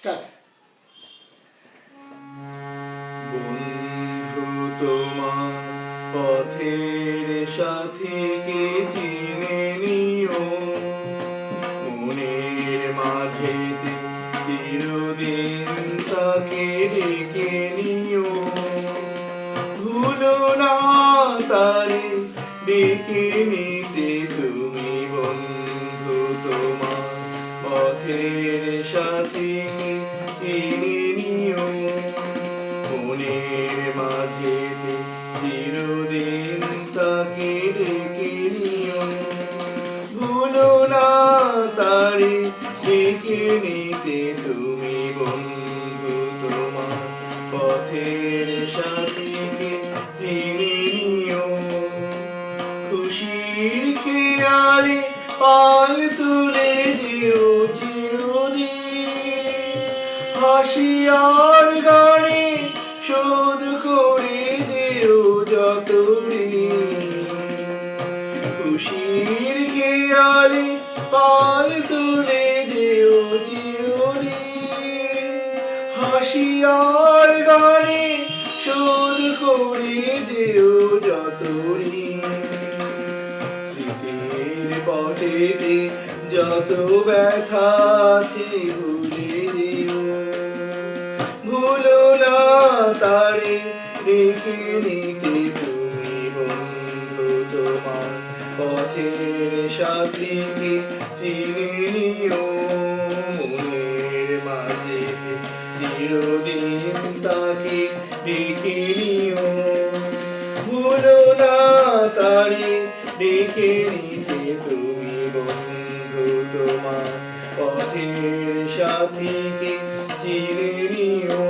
Start. বন্ধু তোমার পথের সাথীকে চিনে নিও, মনের মাঝেতে চিরদিন তাকে ডেকে নিও। ভুলো না তারে ডেকে নিতে তুমি, বন্ধু তোমার পথের সাথীকে চিনে নিও, মনের মাঝেতে চিরদিন তাকে ডেকে নিও। ভুলো না তারে ডেকে নিতে তুমি, বন্ধু তোমার পথের সাথীকে চিনে নিও। খুশির খেয়ালে পাল তুলে যেও চিরদিন, হাসি আর গানে শোধ করে যেও যত ঋণ। খুশির খেয়ালে পাল তুলে যেও চিরদিন, হাসি আর গানে শোধ করে যেও যত ঋণ। স্মৃতির পটেতে যত ব্যথা আছে ভুলে দিও, ভুলো না তারে রেখে নিতে তুমি, বন্ধু তোমার পথের সাথীকে চিনে নিও, মনের মাঝেতে চিরদিন তাকে ডেকে নিও। ভুলো না তারে ডেকে নিতে তুমি, বন্ধু তোমার পথের সাথীকে চিনে নিও।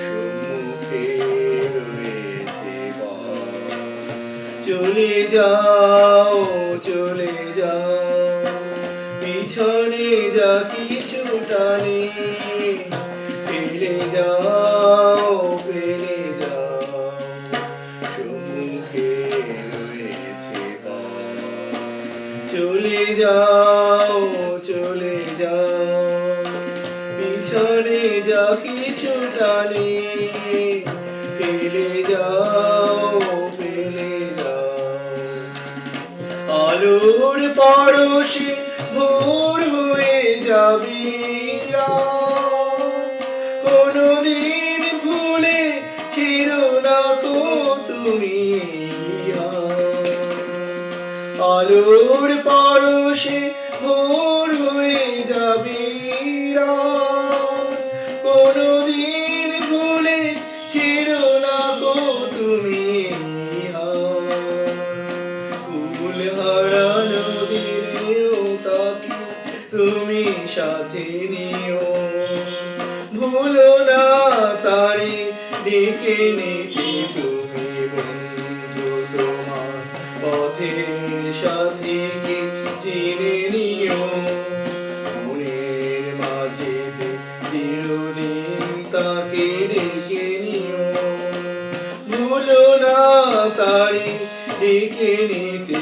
সম্মুখে রয়েছে পথ, চলে যাও চলে যাও, পিছনে যা কিছুটা নেই ফেলে যাও ফেলে যাও। সম্মুখে রয়েছে পথ, চলে যাও চলে যাও, পিছনে যা কিছুটা নেই ফেলে যাও ফেলে যাও। আলোর পরশে ভোর হয়ে যাবি কোনদিন ভুলে ছিড়ো না কো তুমি। আলোর পরশে ভোর হয়ে যাবি কোনদিন ভুলে ছিড়ো না কো তুমি। ফুল হারানো দিনেও তাকে তুমি সাথে নিও, ভুলো না তারে ডেকে নিতে তুমি, বন্ধু তোমার পথের সাথীকে চিনে নিও, মনের মাঝেতে চিরদিন তাকে ডেকে নিও। ভুলো না তারে ডেকে নিতে